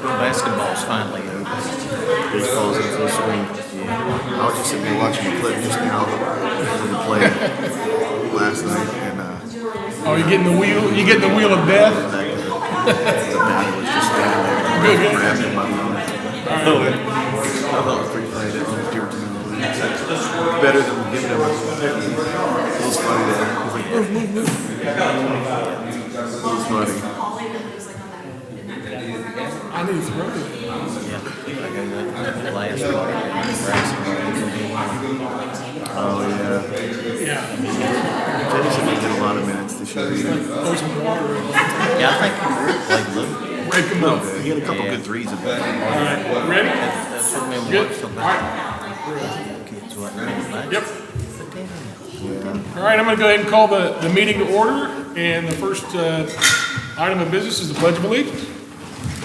Basketball's finally over. Baseball's in full swing. Yeah. I was just sitting there watching the clip just now when we played last night, and Oh, you getting the wheel? You getting the wheel of death? the batter was just standing there, Good game. grabbing my mom. I thought the three played it on the better than giving them. It was funny though. It was like, move. It was funny. I need to throw it. Yeah, I got that last one. Oh yeah. Yeah. Teddy should get a lot of minutes this year. Throw some water in. Yeah, I think he played a little. Break them up. He had a couple good threes in there. All right. Ready? That took me a Good. while. So All right. kids wasn't really back. Yep. All right, I'm going to go ahead and call the meeting to order. And the first item of business is the Pledge of Allegiance.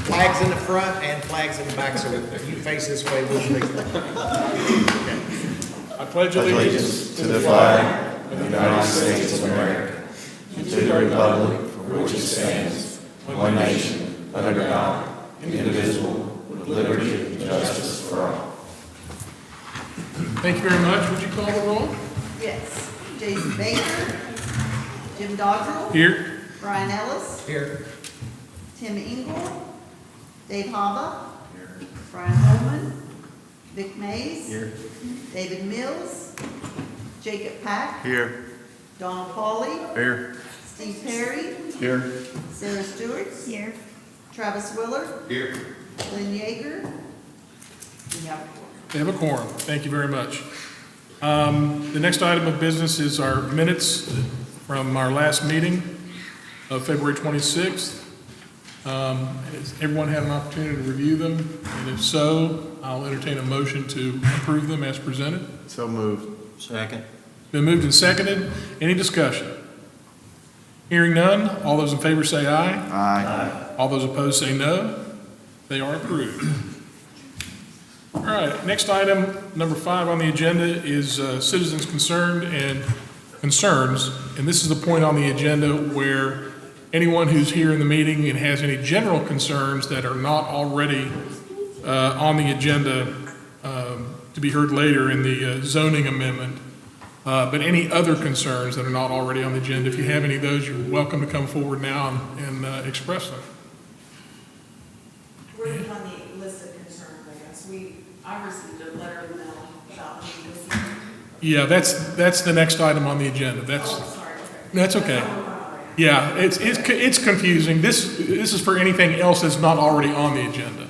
Flags in the front and flags in the back, so if you face this way, we'll face that way. I pledge allegiance to the flag of the United States of America, and to the republic for which it stands, one nation, under God, indivisible, with liberty and justice for all. Thank you very much. Would you call the roll? Yes. Jason Baker, Jim Dodrell, Here. Brian Ellis, Here. Tim Engel, Dave Hava, Brian Holman, Vic Mays, David Mills, Jacob Pack, Here. Donald Pauly, Here. Steve Perry, Here. Sarah Stewart, here. Travis Willard, Here. Lynn Yeager. We have a quorum. They have a quorum. Thank you very much. The next item of business is our minutes from our last meeting of February 26th. Has everyone had an opportunity to review them? And if so, I'll entertain a motion to approve them as presented. So moved. Second. Been moved and seconded. Any discussion? Hearing none, all those in favor say aye. Aye. All those opposed say no. They are approved. All right, next item, number 5 on the agenda is citizens concerned and concerns. And this is the point on the agenda where anyone who's here in the meeting and has any general concerns that are not already on the agenda to be heard later in the zoning amendment, but any other concerns that are not already on the agenda, if you have any of those, you're welcome to come forward now and express them. We're on the list of concerns, I guess. I received a letter in the mail about this. Yeah, that's the next item on the agenda. That's okay. Yeah, it's confusing. This is for anything else that's not already on the agenda.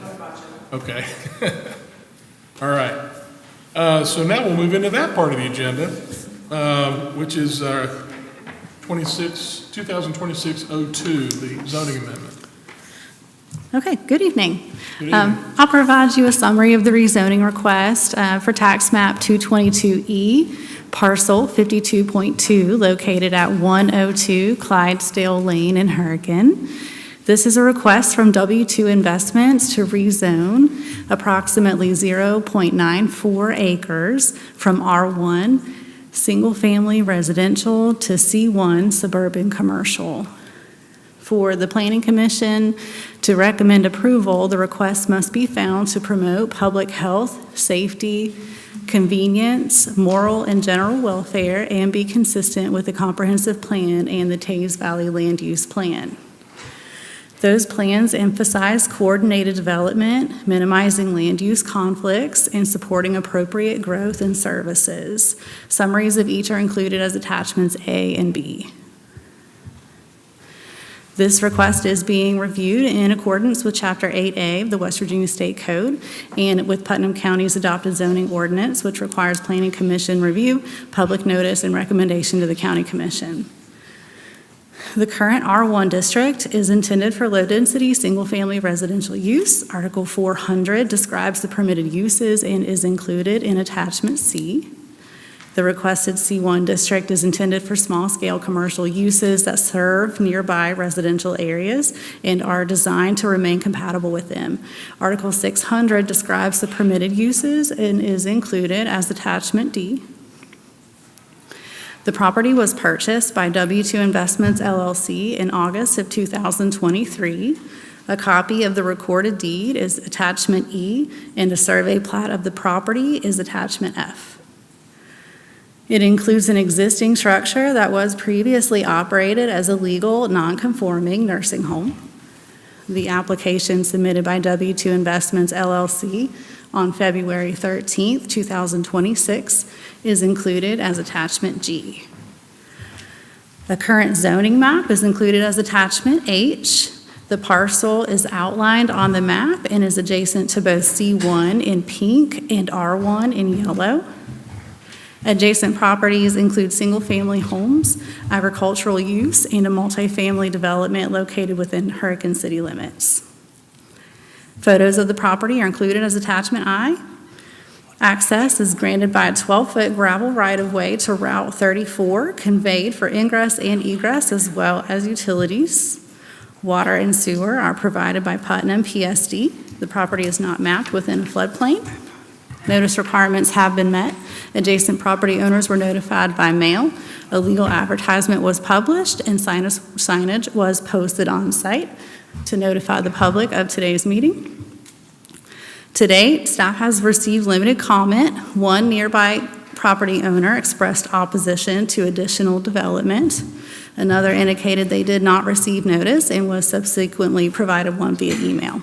Okay. All right. So now we'll move into that part of the agenda, which is 2026-02, the zoning amendment. Okay, good evening. Good evening. I'll provide you a summary of the rezoning request for tax map 222E, parcel 52.2, located at 102 Clydesdale Lane in Hurricane. This is a request from W2 Investments to rezone approximately 0.94 acres from R1 single-family residential to C1 suburban commercial. For the Planning Commission to recommend approval, the request must be found to promote public health, safety, convenience, moral and general welfare, and be consistent with the comprehensive plan and the Taves Valley Land Use Plan. Those plans emphasize coordinated development, minimizing land use conflicts, and supporting appropriate growth and services. Summaries of each are included as attachments A and B. This request is being reviewed in accordance with Chapter 8A of the West Virginia State Code and with Putnam County's adopted zoning ordinance, which requires Planning Commission review, public notice, and recommendation to the County Commission. The current R1 district is intended for low-density, single-family residential use. Article 400 describes the permitted uses and is included in Attachment C. The requested C1 district is intended for small-scale commercial uses that serve nearby residential areas and are designed to remain compatible with them. Article 600 describes the permitted uses and is included as Attachment D. The property was purchased by W2 Investments, LLC in August of 2023. A copy of the recorded deed is attachment E, and a survey plat of the property is attachment F. It includes an existing structure that was previously operated as a legal, non-conforming nursing home. The application submitted by W2 Investments LLC on February 13th, 2026 is included as attachment G. The current zoning map is included as attachment H. The parcel is outlined on the map and is adjacent to both C1 in pink and R1 in yellow. Adjacent properties include single-family homes, agricultural use, and a multifamily development located within Hurricane City limits. Photos of the property are included as attachment I. Access is granted by a 12-foot gravel right-of-way to Route 34, conveyed for ingress and egress as well as utilities. Water and sewer are provided by Putnam PSD. The property is not mapped within a floodplain. Notice requirements have been met. Adjacent property owners were notified by mail. A legal advertisement was published and signage was posted on site to notify the public of today's meeting. To date, staff has received limited comment. One nearby property owner expressed opposition to additional development. Another indicated they did not receive notice and was subsequently provided one via email.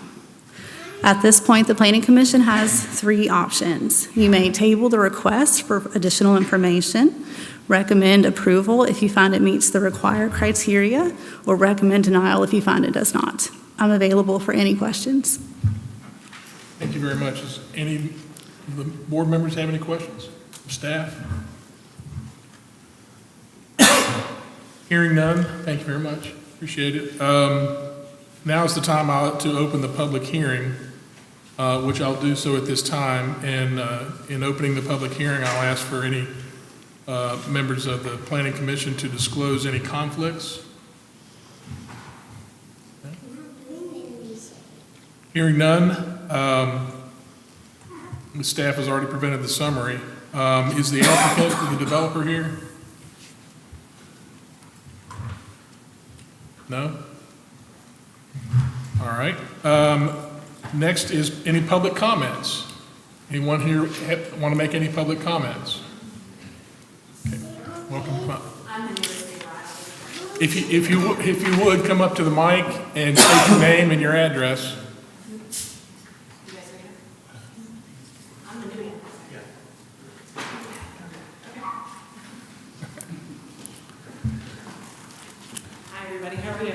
At this point, the Planning Commission has three options. You may table the request for additional information, recommend approval if you find it meets the required criteria, or recommend denial if you find it does not. I'm available for any questions. Thank you very much. Does any of the board members have any questions? Staff? Hearing none, thank you very much. Appreciate it. Now is the time to open the public hearing, which I'll do so at this time. And in opening the public hearing, I'll ask for any members of the Planning Commission to disclose any conflicts. Okay. Hearing none, the staff has already presented the summary. Is the applicant, the developer here? No? All right. Next is any public comments. Anyone here want to make any public comments? Okay. Welcome. If you would come up to the mic and state your name and your address. How are you?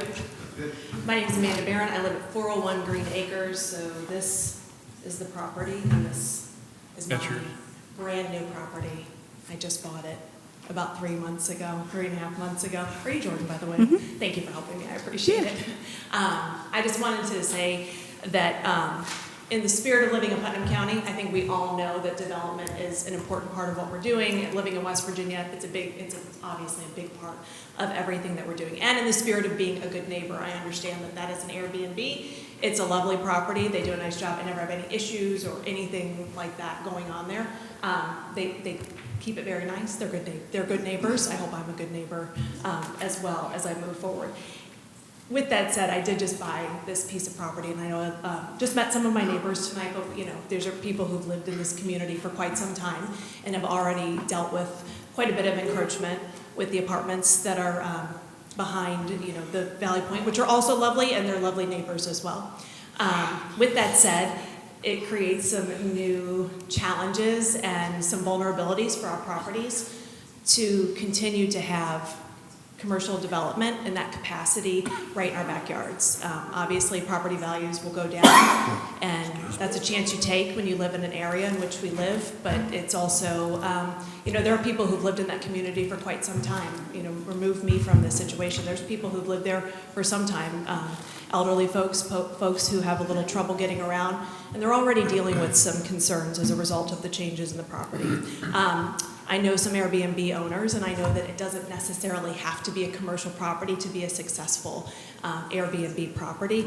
My name is Amanda Barron. I live at 401 Green Acres, so this is the property, and this is my brand new property. I just bought it about 3 months ago, 3.5 months ago. Are you Jordan, by the way? Thank you for helping me. I appreciate it. I just wanted to say that in the spirit of living in Putnam County, I think we all know that development is an important part of what we're doing. Living in West Virginia, it's obviously a big part of everything that we're doing. And in the spirit of being a good neighbor, I understand that that is an Airbnb. It's a lovely property. They do a nice job. I never have any issues or anything like that going on there. They keep it very nice. They're good neighbors. I hope I'm a good neighbor as well as I move forward. With that said, I did just buy this piece of property, and I know just met some of my neighbors tonight, but these are people who've lived in this community for quite some time and have already dealt with quite a bit of encroachment with the apartments that are behind, the Valley Point, which are also lovely, and they're lovely neighbors as well. With that said, it creates some new challenges and some vulnerabilities for our properties to continue to have commercial development in that capacity right in our backyards. Obviously, property values will go down, and that's a chance you take when you live in an area in which we live, but it's also, there are people who've lived in that community for quite some time. Remove me from this situation. There's people who've lived there for some time, elderly folks who have a little trouble getting around, and they're already dealing with some concerns as a result of the changes in the property. I know some Airbnb owners, and I know that it doesn't necessarily have to be a commercial property to be a successful Airbnb property.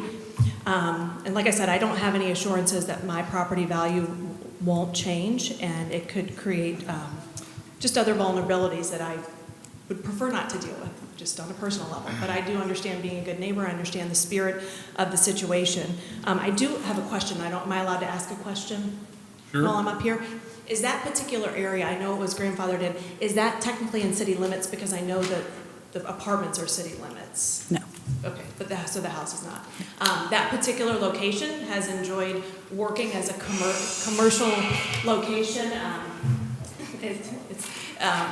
And like I said, I don't have any assurances that my property value won't change, and it could create just other vulnerabilities that I would prefer not to deal with, just on a personal level. But I do understand being a good neighbor. I understand the spirit of the situation. I do have a question. Am I allowed to ask a question? Sure. While I'm up here? Is that particular area, I know it was grandfathered in, is that technically in city limits? Because I know that the apartments are city limits. No. Okay, but so the house is not. That particular location has enjoyed working as a commercial location.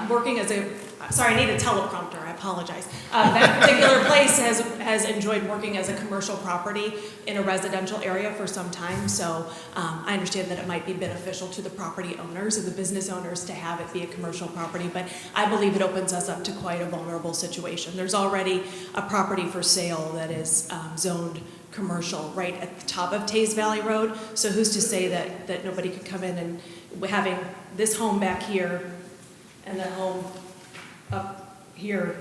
Working as a, sorry, I need a teleprompter, I apologize. That particular place has enjoyed working as a commercial property in a residential area for some time, so I understand that it might be beneficial to the property owners and the business owners to have it be a commercial property, but I believe it opens us up to quite a vulnerable situation. There's already a property for sale that is zoned commercial right at the top of Tays Valley Road, so who's to say that nobody could come in and having this home back here and the home up here.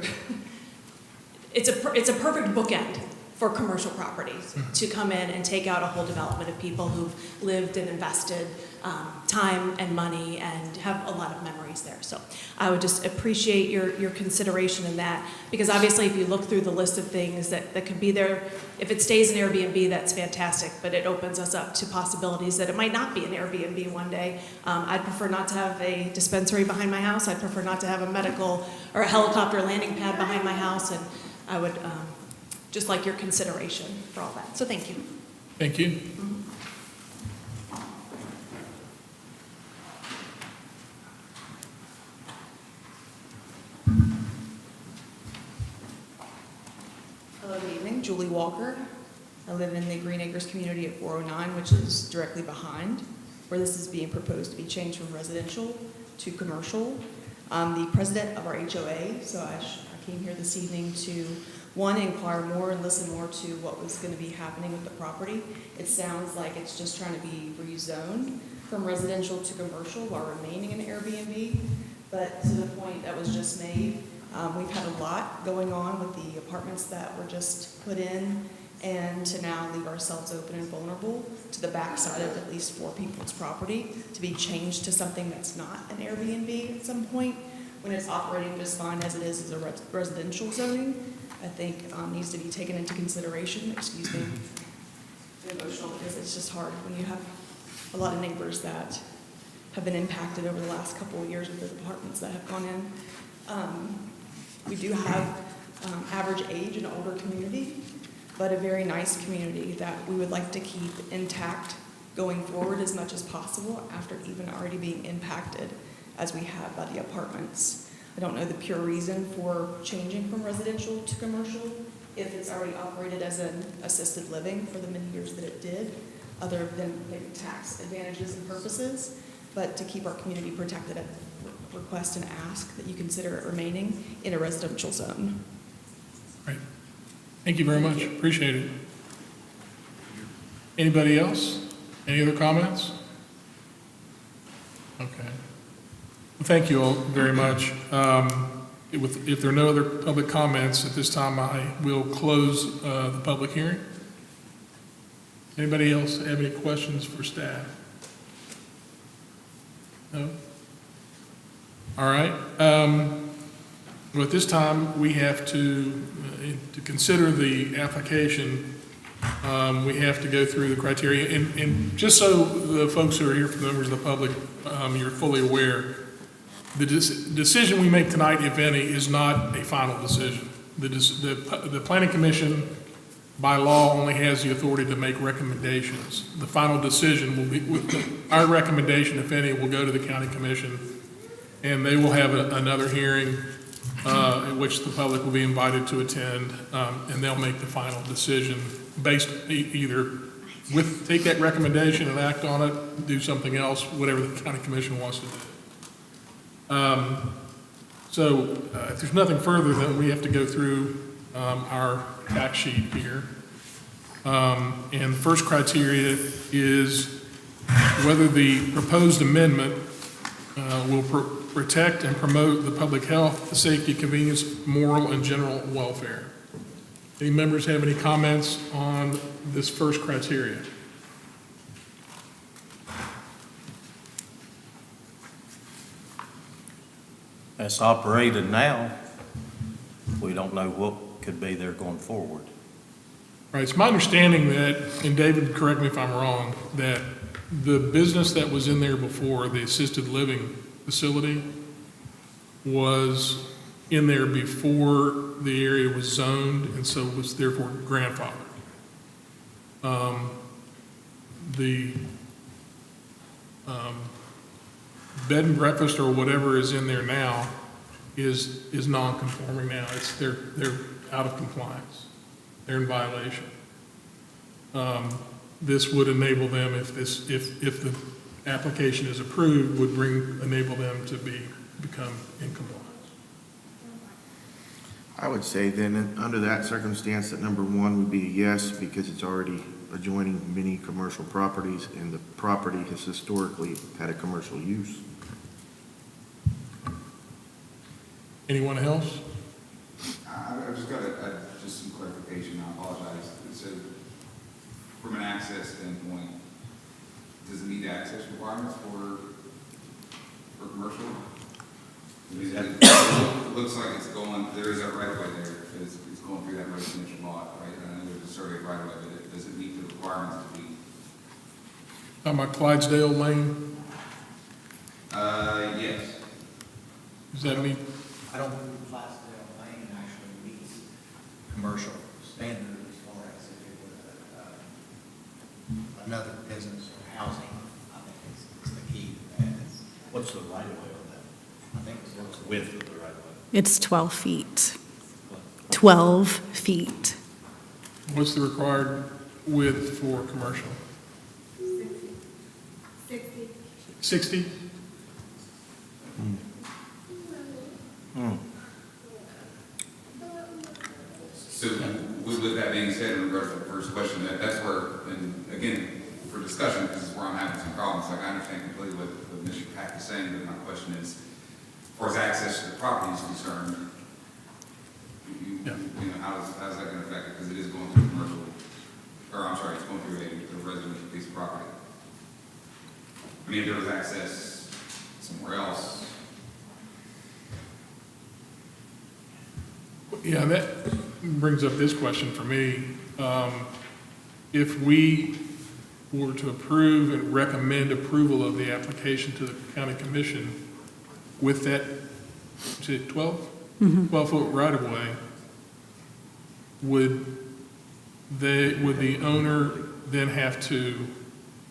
It's a perfect bookend for commercial properties to come in and take out a whole development of people who've lived and invested time and money and have a lot of memories there. So I would just appreciate your consideration in that, because obviously if you look through the list of things that could be there, if it stays an Airbnb, that's fantastic, but it opens us up to possibilities that it might not be an Airbnb one day. I'd prefer not to have a dispensary behind my house. I'd prefer not to have a medical or a helicopter landing pad behind my house, and I would just like your consideration for all that. So thank you. Thank you. Hello, good evening. Julie Walker. I live in the Green Acres community at 409, which is directly behind where this is being proposed to be changed from residential to commercial. I'm the president of our HOA, so I came here this evening to, one, inquire more and listen more to what was going to be happening with the property. It sounds like it's just trying to be rezoned from residential to commercial while remaining an Airbnb, but to the point that was just made, we've had a lot going on with the apartments that were just put in, and to now leave ourselves open and vulnerable to the backside of at least 4 people's property to be changed to something that's not an Airbnb at some point when it's operating just fine as it is as a residential zoning, I think needs to be taken into consideration. Excuse me, I'm emotional because it's just hard when you have a lot of neighbors that have been impacted over the last couple of years with the apartments that have gone in. We do have average age and older community, but a very nice community that we would like to keep intact going forward as much as possible after even already being impacted as we have by the apartments. I don't know the pure reason for changing from residential to commercial if it's already operated as an assisted living for the many years that it did, other than maybe tax advantages and purposes, but to keep our community protected, I request and ask that you consider it remaining in a residential zone. Right. Thank you very much. Appreciate it. Anybody else? Any other comments? Okay. Well, thank you all very much. If there are no other public comments at this time, I will close the public hearing. Anybody else have any questions for staff? No? All right. Well, at this time, we have to consider the application, we have to go through the criteria. And just so the folks who are here, for the members of the public, you're fully aware, the decision we make tonight, if any, is not a final decision. The Planning Commission, by law, only has the authority to make recommendations. The final decision will be, our recommendation, if any, will go to the County Commission, and they will have another hearing in which the public will be invited to attend, and they'll make the final decision based either take that recommendation and act on it, do something else, whatever the County Commission wants to do. If there's nothing further, then we have to go through our fact sheet here. And the first criteria is whether the proposed amendment will protect and promote the public health, safety, convenience, moral, and general welfare. Any members have any comments on this first criteria? It's operated now. We don't know what could be there going forward. Right, it's my understanding that, and David, correct me if I'm wrong, that the business that was in there before, the assisted living facility, was in there before the area was zoned, and so was therefore grandfathered. The bed and breakfast or whatever is in there now is non-conforming now. They're out of compliance. They're in violation. This would enable them, if the application is approved, enable them to become in compliance. I would say then, under that circumstance, that number one would be a yes, because it's already adjoining many commercial properties, and the property has historically had a commercial use. Anyone else? I've just got just some clarification, I apologize. So, from an access standpoint, does it meet access requirements for commercial? It looks like it's going, there is a right of way there, it's going through that residential lot, right? And I know there's a survey right of way, but does it meet the requirements to be? Talking about Clydesdale Lane, Yes. does that mean, I don't believe Clydesdale Lane actually meets commercial standard as far as if it was another business or housing. I think it's the key to that. What's the right of way on that? I think it's What's the width of the right of way? It's 12 feet. 12 feet. what's the required width for commercial? 60. 60? So with that being said, in regards to the first question, that's where, and again, for discussion, this is where I'm having some problems. Like, I understand completely what Mr. Pack is saying, but my question is, as far as access to the property is concerned, you know, how's that going to affect it? Because it is going through commercial, or I'm sorry, it's going through a residential piece of property. I mean, if there was access somewhere else. Yeah, that brings up this question for me. If we were to approve and recommend approval of the application to the county commission with that, is it 12? 12-foot right-of-way, would the owner then have to,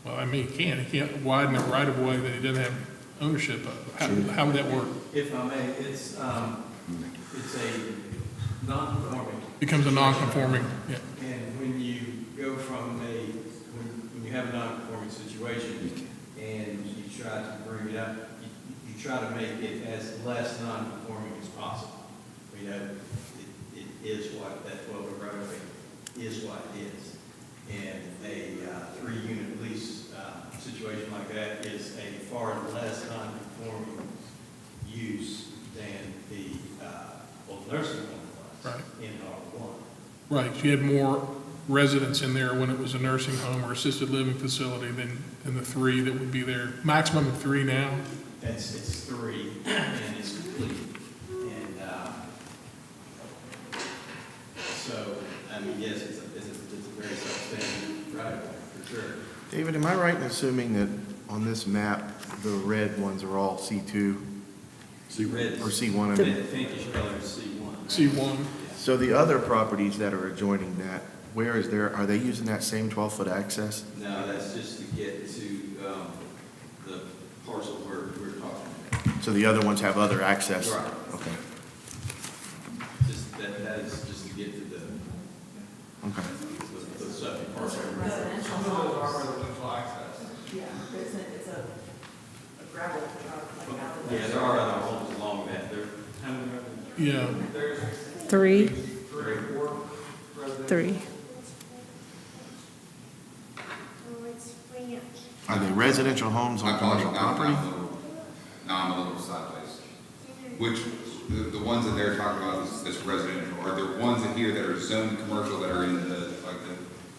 well, I mean, he can't widen a right-of-way that he doesn't have ownership of. How would that work? If I may, it's a non-conforming. Becomes a non-conforming, yeah. And when you go from when you have a non-conforming situation and you try to bring it up, you try to make it as less non-conforming as possible. You know, it is what that 12-foot right-of-way is what it is. And a 3-unit lease situation like that is a far less non-conforming use than the old nursing home was Right. in R1. Right, you had more residents in there when it was a nursing home or assisted living facility than the 3 that would be there. Maximum of 3 now? It's 3 and it's complete. And so, I mean, yes, it's a very substandard right for sure. David, am I right in assuming that on this map, the red ones are all C2 Red or C1? I The mean? pinkish color is C1. C1? So the other properties that are adjoining that, are they using that same 12-foot access? No, that's just to get to the parcel we're talking about. So the other ones have other access? Right. Okay, Just that is just to get to the okay. subject parcel. Residential Yeah, it's a gravel, like out the Yeah, there are other homes along that. There, how many? Yeah. 3. 3. 3. Are they residential homes on commercial property? Now I'm a little sideways. Which, the ones that they're talking about that's residential, are there ones in here that are zoned commercial that are in the, like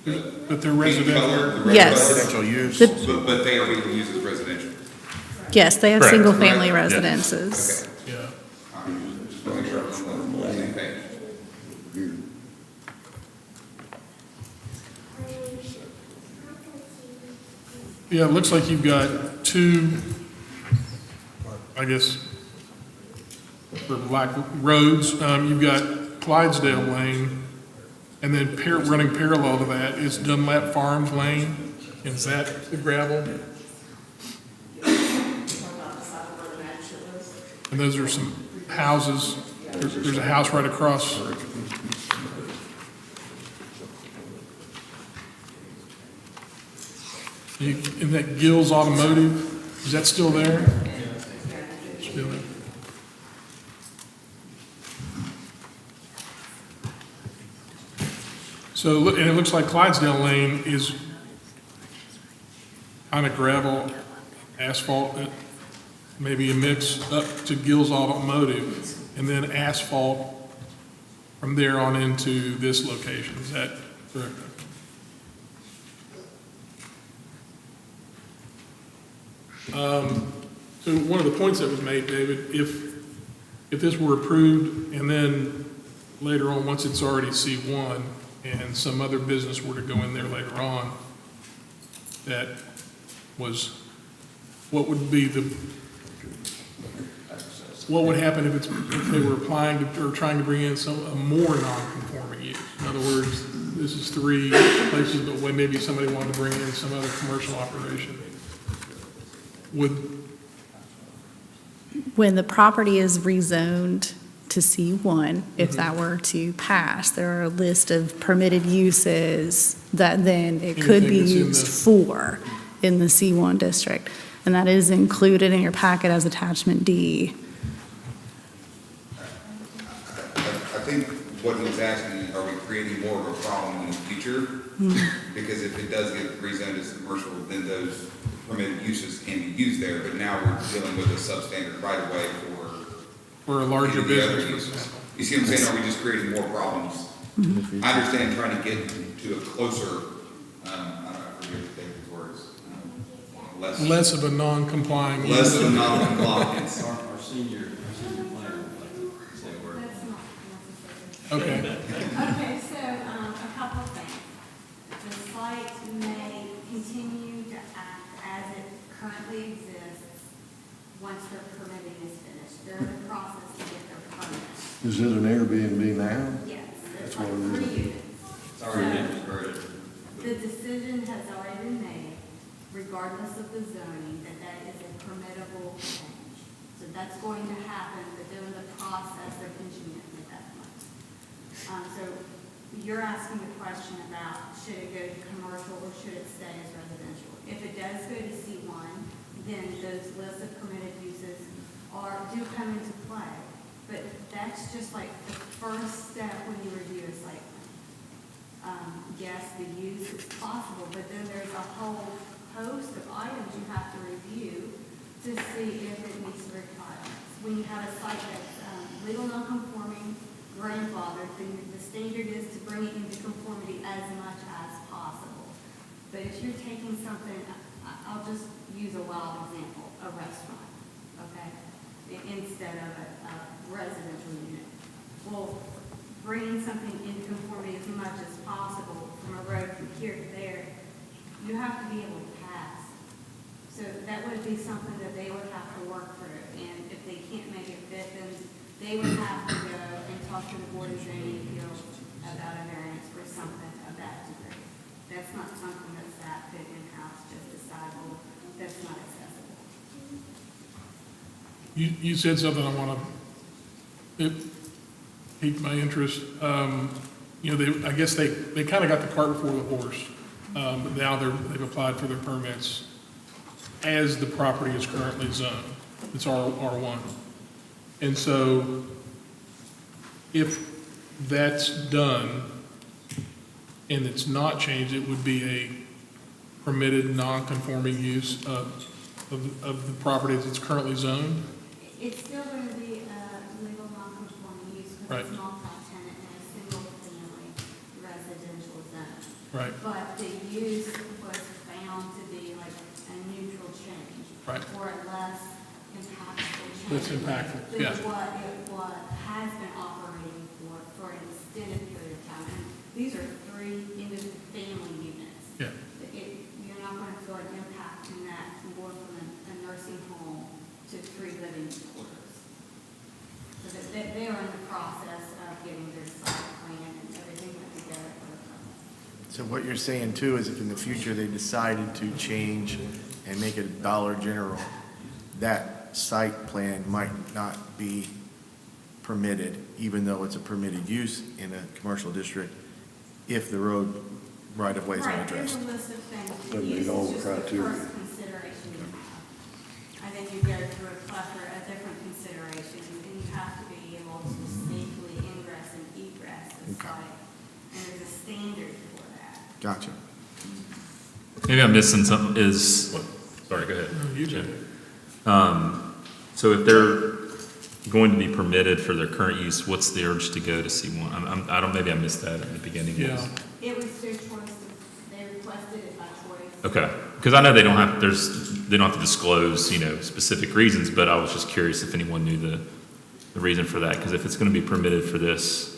the But they're pink residential. color, the red Yes. Residential use? The- But they are being used as residential. Yes, they have Correct. single-family Correct. residences. Okay. Yeah. All right. Just want to make sure I'm on the same page. Yeah, it looks like you've got two, I guess, for lack of roads. You've got Clydesdale Lane, and then running parallel to that is Dunlap Farms Lane. Is that the gravel? And those are some houses. There's a house right across. And that Gill's Automotive, is that still there? Still there. So, and it looks like Clydesdale Lane is kind of gravel, asphalt, maybe a mix up to Gill's Automotive, and then asphalt from there on into this location. Is that correct? So one of the points that was made, David, if this were approved and then later on, once it's already C1 and some other business were to go in there later on, that was, what would happen if they were applying to, or trying to bring in a more non-conforming use? In other words, this is 3 places, but maybe somebody wanted to bring in some other commercial operation. When the property is rezoned to C1, if that were to pass, there are a list of permitted uses that then it could be used for in the C1 district. And that is included in your packet as attachment D. I think what he was asking, are we creating more of a problem in the future? Because if it does get rezoned as commercial, then those permitted uses can be used there, but now we're dealing with a substandard right of way For a larger the other business. uses. You see what I'm saying? Are we just creating more problems? I understand trying to get to a closer, I forget David's words, Less of a non-complying use. less of a non-compliance. Our senior planner, say a word. Okay. Okay, so, a couple of things. The site may continue to act as it currently exists once their permitting is finished. They're in the process to get their permit. Is it an Airbnb now? Yes, it's That's like what it is. 3 units. It's already been converted. The decision has already been made, regardless of the zoning, that that is a permittable change. So that's going to happen, but they're in the process of engineering at that point. So you're asking the question about should it go to commercial or should it stay as residential? If it does go to C1, then those lists of permitted uses do come into play. But that's just like the first step when you review a site plan. Yes, the use is possible, but then there's a whole host of items you have to review to see if it meets the requirements. When you have a site that's legal non-conforming, grandfathered, then the standard is to bring it into conformity as much as possible. But if you're taking something, I'll just use a wild example, a restaurant, okay, instead of a residential unit. Well, bringing something into conformity as much as possible from a road from here to there, you have to be able to pass. So that would be something that they would have to work through. And if they can't make it fit, then they would have to go and talk to the Board of Zoning Appeals about a variance for something of that degree. That's not something that's that fit in-house, just decidable, that's not accessible. You said something I want to, it piqued my interest. I guess they kind of got the cart before the horse. But now they've applied for their permits as the property is currently zoned. It's R1. And so if that's done and it's not changed, it would be a permitted non-conforming use of the property as it's currently zoned? It's still going to be a legal non-conforming use because Right. it's multi-tenant in a single-family residential zone. Right. But the use was found to be like a neutral change. Right. Or a less impactful change. Less impactful, Than yeah. what has been operating for an extended period of time. And these are 3 individual family units. Yeah. You're not going to feel an impact nursing home to 3 living quarters. So that they are in the process of getting their site plan and everything put together for the permit. So what you're saying too is if in the future they decided to change and make it a Dollar General, that site plan might not be permitted, even though it's a permitted use in a commercial district, if the road right-of-way is not Right, there's addressed. a list of things to Doesn't use, meet all it's the just the criteria. first consideration you have. And then you go through a plethora of different considerations, and you have to be able to safely ingress and egress the Okay. site. And there's a standard for that. Gotcha. Maybe I'm missing something, sorry, go ahead. No, you do. So if they're going to be permitted for their current use, what's the urge to go to C1? Maybe I missed that at the beginning. Yeah. It was their choice, they requested it by choice. Okay, because I know they don't have to disclose, specific reasons, but I was just curious if anyone knew the reason for that, because if it's going to be permitted for this,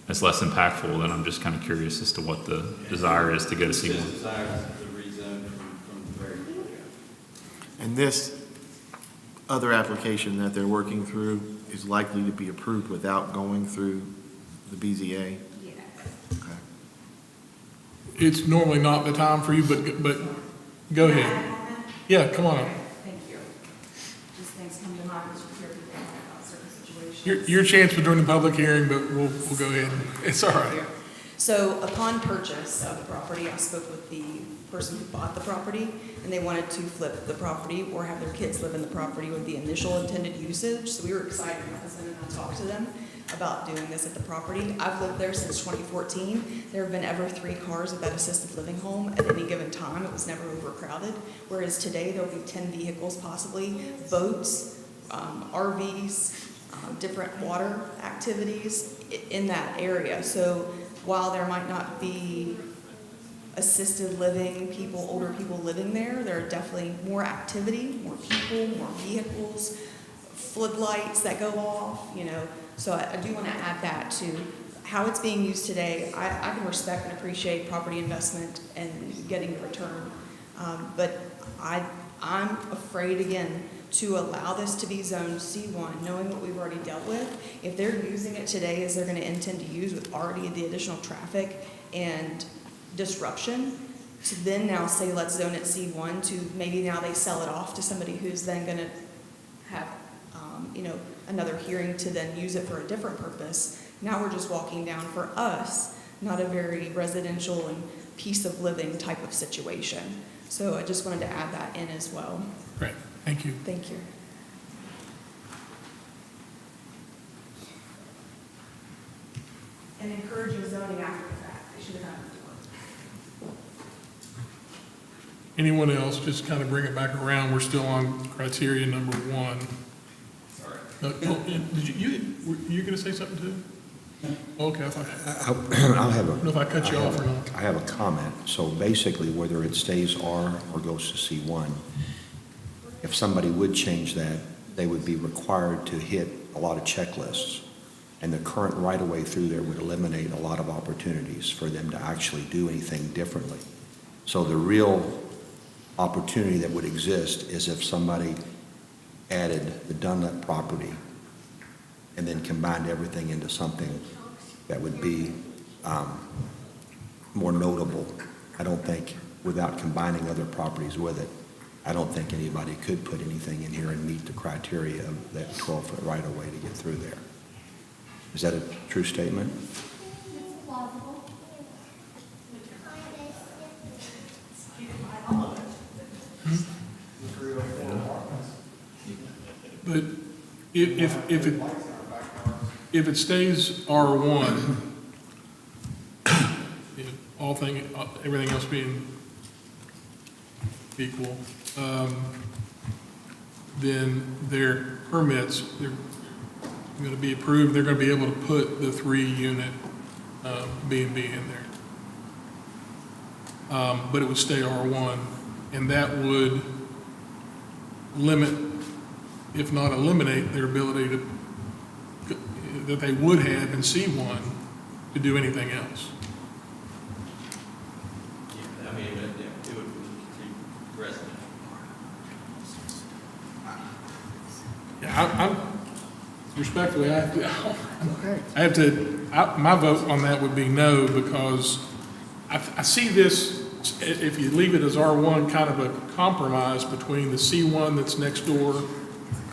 it's less impactful, then I'm just kind of curious as to what the desire is to go to It's C1. just desire to rezone from the very beginning. And this other application that they're working through is likely to be approved without going through the BZA? Yes. Okay. It's normally not the time for you, but go ahead. Yeah, come on up. Thank you. Just things come to mind as you hear people talk about certain situations. Your chance for during the public hearing, but we'll go ahead. It's all right. So upon purchase of the property, I spoke with the person who bought the property, and they wanted to flip the property or have their kids live in the property with the initial intended usage. So we were excited, my husband and I talked to them about doing this at the property. I've lived there since 2014. There have been ever 3 cars at that assisted living home at any given time. It was never overcrowded. Whereas today, there'll be 10 vehicles possibly, boats, RVs, different water activities in that area. So while there might not be assisted living people, older people living there, there are definitely more activity, more people, more vehicles, floodlights that go off, So I do want to add that to how it's being used today. I can respect and appreciate property investment and getting a return. But I'm afraid, again, to allow this to be zoned C1, knowing what we've already dealt with. If they're using it today as they're going to intend to use with already the additional traffic and disruption, to then now say let's zone it C1, to maybe now they sell it off to somebody who's then going to have another hearing to then use it for a different purpose. Now we're just walking down, for us, not a very residential and piece of living type of situation. So I just wanted to add that in as well. Great, thank you. Thank you. And encouraging zoning after the fact. They should have happened before. Anyone else, just kind of bring it back around. We're still on criteria number 1. Sorry. Did were you going to say something too? Okay, I thought, I'll have I don't know if I cut you off or not. I have a comment. So basically, whether it stays R or goes to C1, if somebody would change that, they would be required to hit a lot of checklists. And the current right-of-way through there would eliminate a lot of opportunities for them to actually do anything differently. So the real opportunity that would exist is if somebody added the Dunlap property and then combined everything into something that would be more notable. I don't think, without combining other properties with it, I don't think anybody could put anything in here and meet the criteria of that 12-foot right-of-way to get through there. Is that a true statement? It's plausible. But if it stays R1, everything else being equal, then their permits, they're going to be approved, they're going to be able to put the 3-unit B&B in there. But it would stay R1, and that would limit, if not eliminate, their ability that they would have in C1 to do anything else. Yeah, I mean, it would be residential. Respectfully, my vote on that would be no, because I see this, if you leave it as R1, kind of a compromise between the C1 that's next door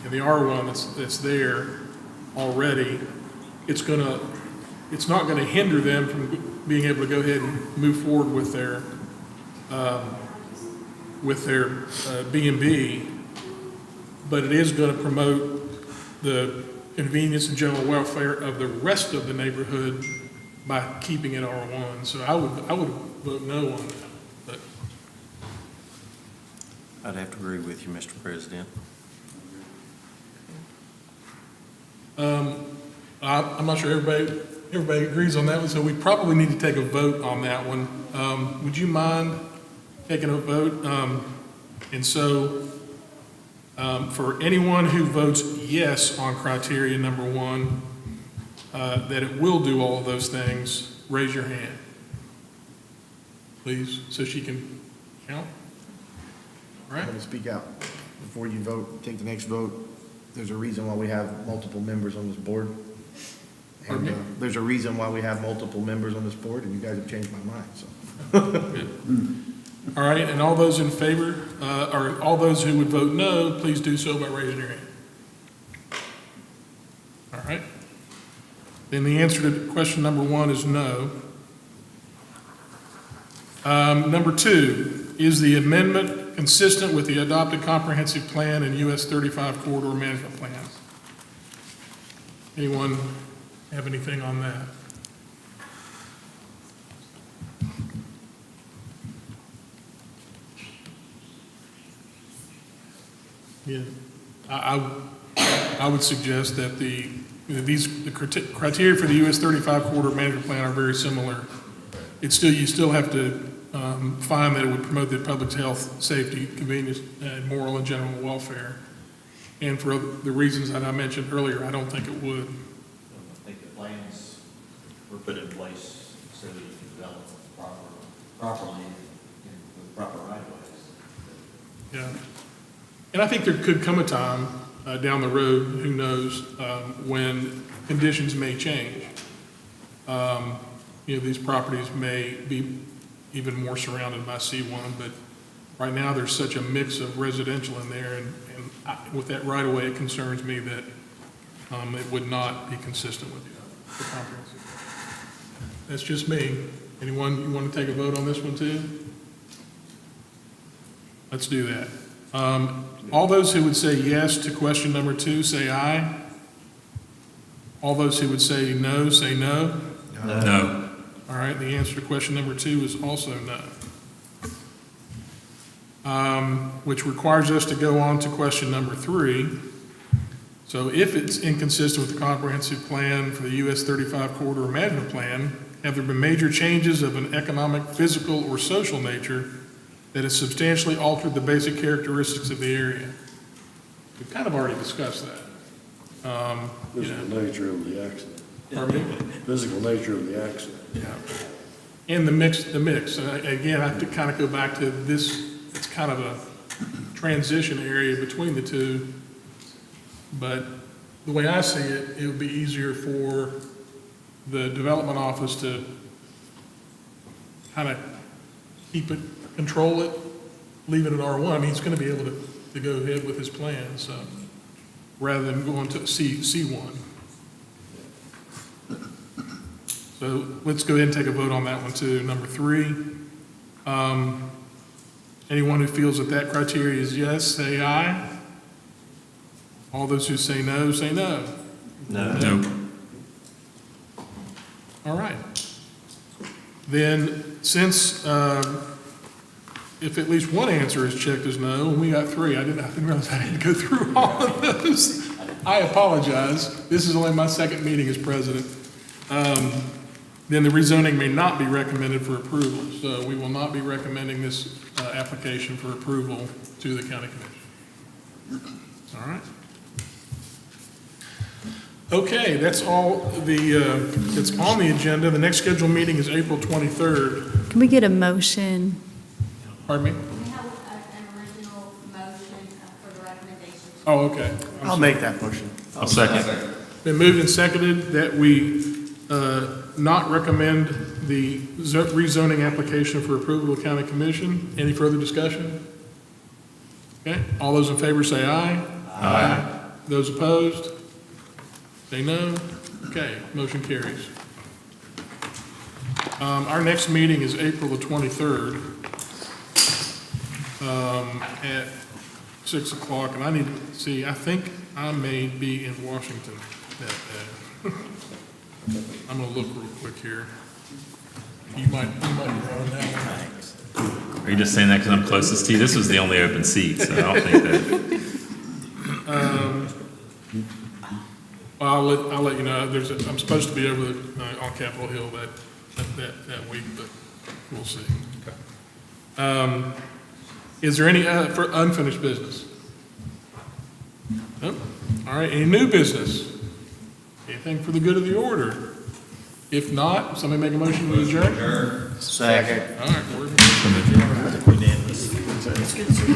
and the R1 that's there already. It's not gonna hinder them from being able to go ahead and move forward with their B&B, but it is gonna promote the convenience and general welfare of the rest of the neighborhood by keeping it R1. So I would vote no on that, but. I'd have to agree with you, Mr. President. I'm not sure everybody agrees on that one, so we probably need to take a vote on that one. Would you mind taking a vote? And so, for anyone who votes yes on criteria number 1, that it will do all of those things, raise your hand, please, so she can count. All right? I'm going to speak out before you vote, take the next vote. There's a reason why we have multiple members on this board. Pardon me? And there's a reason why we have multiple members on this board, and you guys have changed my mind, so. All right, and all those in favor, or all those who would vote no, please do so by raising your hand. All right. Then the answer to question number 1 is no. Number 2, is the amendment consistent with the adopted comprehensive plan and US 35 corridor management plan? Anyone have anything on that? Yeah, I would suggest that the criteria for the US 35 corridor management plan are very similar. You still have to find that it would promote the public's health, safety, convenience, and moral and general welfare. And for the reasons that I mentioned earlier, I don't think it would. I think the plans were put in place so that you can develop properly with proper right-of-ways. Yeah. And I think there could come a time down the road, who knows, when conditions may change. These properties may be even more surrounded by C1, but right now there's such a mix of residential in there, and with that right of way, it concerns me that it would not be consistent with the comprehensive. That's just me. Anyone, you want to take a vote on this one too? Let's do that. All those who would say yes to question number 2, say aye. All those who would say no, say no. No. All right, the answer to question number 2 is also no. Which requires us to go on to question number 3. So if it's inconsistent with the comprehensive plan for the US 35 corridor management plan, have there been major changes of an economic, physical, or social nature that has substantially altered the basic characteristics of the area? We've kind of already discussed that. Physical nature of the accident. Pardon me? Physical nature of the accident. Yeah. And the mix. Again, I have to kind of go back to this, it's kind of a transition area between the two. But the way I see it, it would be easier for the development office to kind of keep it, control it, leave it at R1. I mean, he's going to be able to go ahead with his plan, so, rather than going to C1. So let's go ahead and take a vote on that one too. Number 3, anyone who feels that that criteria is yes, say aye. All those who say no, say no. No. All right. Then, since if at least one answer is checked as no, and we got 3, I didn't realize I had to go through all of those. I apologize. This is only my second meeting as president. Then the rezoning may not be recommended for approval. So we will not be recommending this application for approval to the county commission. All right. Okay, that's all that's on the agenda. The next scheduled meeting is April 23rd. Can we get a motion? Pardon me? We have an original motion for the recommendation. Oh, okay. I'll make that motion. I'll second. Been moved and seconded that we not recommend the rezoning application for approval of county commission. Any further discussion? Okay, all those in favor say aye. Aye. Those opposed? Say no. Okay, motion carries. Our next meeting is April the 23rd at 6 o'clock, and I need to see, I think I may be in Washington that day. I'm gonna look real quick here. You might be on that one. Are you just saying that because I'm closest to you? This was the only open seat, so I don't think that. Well, I'll let you know. I'm supposed to be over on Capitol Hill that week, but we'll see. Is there any for unfinished business? Nope. All right, any new business? Anything for the good of the order? If not, somebody make a motion to adjourn? Second. All right, we're